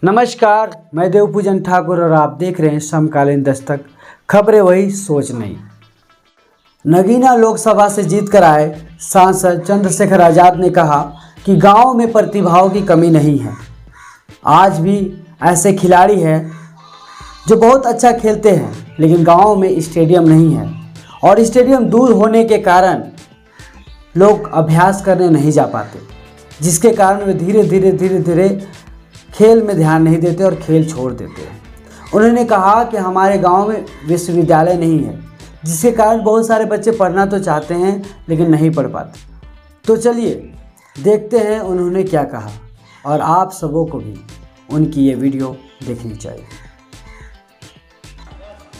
नमस्कार, मैं देवपूजन ठाकुर और आप देख रहे हैं समकालीन दस्तक। खबरें वही, सोच नहीं। नगीना लोकसभा से जीतकर आए सांसद चंद्रशेखर आजाद ने कहा कि गांव में प्रतिभाओं की कमी नहीं है। आज भी ऐसे खिलाड़ी हैं जो बहुत अच्छा खेलते हैं, लेकिन गांव में स्टेडियम नहीं है और स्टेडियम दूर होने के कारण लोग अभ्यास करने नहीं जा पाते, जिसके कारण वे धीरे धीरे खेल में ध्यान नहीं देते और खेल छोड़ देते हैं। उन्होंने कहा कि हमारे गांव में विश्वविद्यालय नहीं है, जिसके कारण बहुत सारे बच्चे पढ़ना तो चाहते हैं लेकिन नहीं पढ़ पाते। तो चलिए देखते हैं उन्होंने क्या कहा, और आप सबों को भी उनकी ये वीडियो देखनी चाहिए।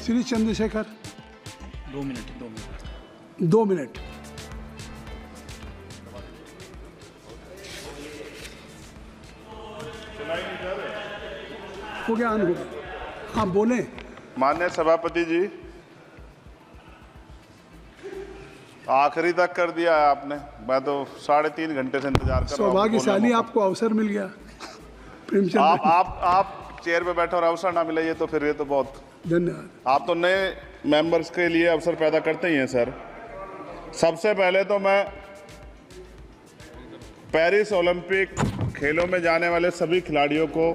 श्री चंद्रशेखर, 2 मिनट। हो गया, आप बोले। माननीय सभापति जी, आखिरी तक कर दिया है आपने। मैं तो 3.5 घंटे से इंतजार कर रहा हूं। सौभाग्यशाली आपको अवसर मिल गया। प्रेमचंद, आप चेयर पे बैठे और अवसर ना मिले, ये तो फिर ये तो बहुत धन्यवाद। आप तो नए मेंबर्स के लिए अवसर पैदा करते ही हैं सर। सबसे पहले तो मैं पेरिस ओलंपिक खेलों में जाने वाले सभी खिलाड़ियों को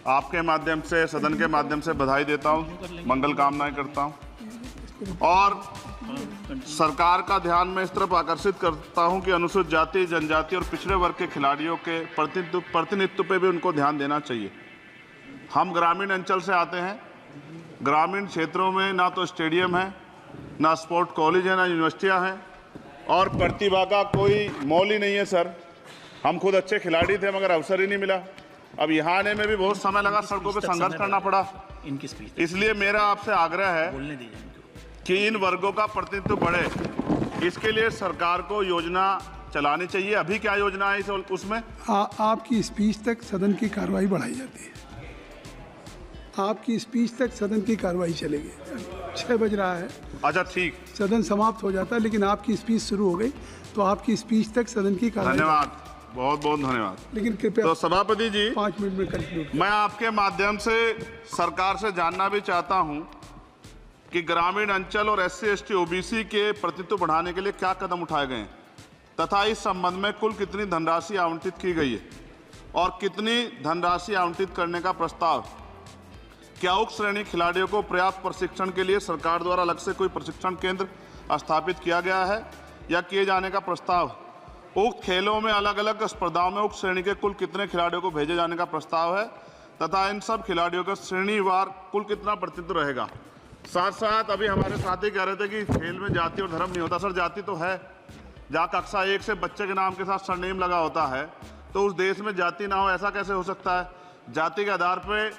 आपके माध्यम से, सदन के माध्यम से बधाई देता हूं, मंगल कामनाएं करता हूं और सरकार का ध्यान मैं इस तरफ आकर्षित करता हूं कि अनुसूचित जाति, जनजाति और पिछड़े वर्ग के खिलाड़ियों के प्रतिनिधित्व पे भी उनको ध्यान देना चाहिए। हम ग्रामीण अंचल से आते हैं। ग्रामीण क्षेत्रों में ना तो स्टेडियम है, ना स्पोर्ट कॉलेज है, ना यूनिवर्सिटियां हैं और प्रतिभा का कोई मोल ही नहीं है सर। हम खुद अच्छे खिलाड़ी थे मगर अवसर ही नहीं मिला। अब यहाँ आने में भी बहुत समय लगा, सड़कों पे संघर्ष करना पड़ा। इसलिए मेरा आपसे आग्रह है कि इन वर्गों का प्रतिनिधित्व बढ़े। इसके लिए सरकार को योजना चलानी चाहिए। अभी क्या योजना है उसमें? आपकी स्पीच तक सदन की कार्रवाई बढ़ाई जाती है। आपकी स्पीच तक सदन की कार्रवाई चलेगी। 6 बज रहा है। अच्छा, ठीक, सदन समाप्त हो जाता है, लेकिन आपकी स्पीच शुरू हो गई तो आपकी स्पीच तक सदन की कार्रवाई। धन्यवाद, बहुत बहुत धन्यवाद। लेकिन कृपया तो सभापति जी, 5 मिनट में कंक्लूड। मैं आपके माध्यम से सरकार से जानना भी चाहता हूं कि ग्रामीण अंचल और SC, ST, OBC के प्रतिनिधित्व बढ़ाने के लिए क्या कदम उठाए गए हैं तथा इस संबंध में कुल कितनी धनराशि आवंटित की गई है और कितनी धनराशि आवंटित करने का प्रस्ताव। क्या उक्त श्रेणी खिलाड़ियों को पर्याप्त प्रशिक्षण के लिए सरकार द्वारा अलग से कोई प्रशिक्षण केंद्र स्थापित किया गया है या किए जाने का प्रस्ताव। उक्त खेलों में अलग अलग स्पर्धाओं में उक्त श्रेणी के कुल कितने खिलाड़ियों को भेजे जाने का प्रस्ताव है तथा इन सब खिलाड़ियों का श्रेणीवार कुल कितना प्रतिनिधित्व रहेगा। साथ साथ अभी हमारे साथी कह रहे थे कि खेल में जाति और धर्म नहीं होता। सर, जाति तो है। जहाँ कक्षा 1 से बच्चे के नाम के साथ सरनेम लगा होता है तो उस देश में जाति ना हो, ऐसा कैसे हो सकता है? जाति के आधार पे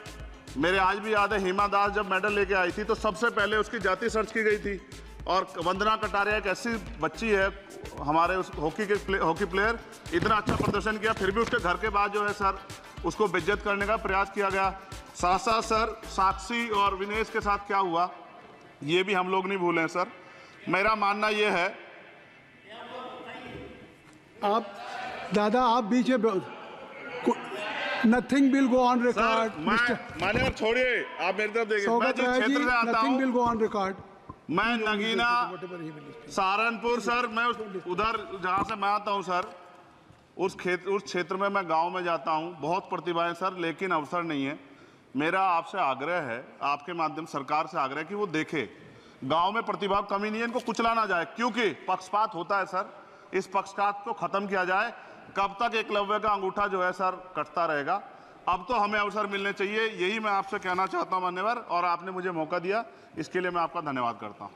मेरे आज भी याद है, हिमा दास जब मेडल लेके आई थी तो सबसे पहले उसकी जाति सर्च की गई थी। और वंदना कटारिया एक ऐसी बच्ची है हमारे उस हॉकी प्लेयर, इतना अच्छा प्रदर्शन किया, फिर भी उसके घर के बाद जो है सर उसको बेइज्जत करने का प्रयास किया गया। साथ साथ सर साक्षी और विनेश के साथ क्या हुआ ये भी हम लोग नहीं भूलें सर। मेरा मानना ये है, आप दादा, आप बीच में nothing will go on record. मान्यवर छोड़िए, आप मेरी तरफ देखिए। मैं जिस क्षेत्र से आता हूं, विल गो ऑन रिकॉर्ड। मैं नगीना सहारनपुर सर, मैं उधर जहाँ से मैं आता हूँ सर, उस क्षेत्र में मैं गांव में जाता हूँ। बहुत प्रतिभाएं सर, लेकिन अवसर नहीं है। मेरा आपसे आग्रह है, आपके माध्यम सरकार से आग्रह कि वो देखे गांव में प्रतिभा कमी नहीं है, इनको कुचला ना जाए, क्योंकि पक्षपात होता है सर। इस पक्षपात को खत्म किया जाए। कब तक एकलव्य का अंगूठा जो है सर कटता रहेगा? अब तो हमें अवसर मिलने चाहिए, यही मैं आपसे कहना चाहता हूं मान्यवर, और आपने मुझे मौका दिया, इसके लिए मैं आपका धन्यवाद करता हूं।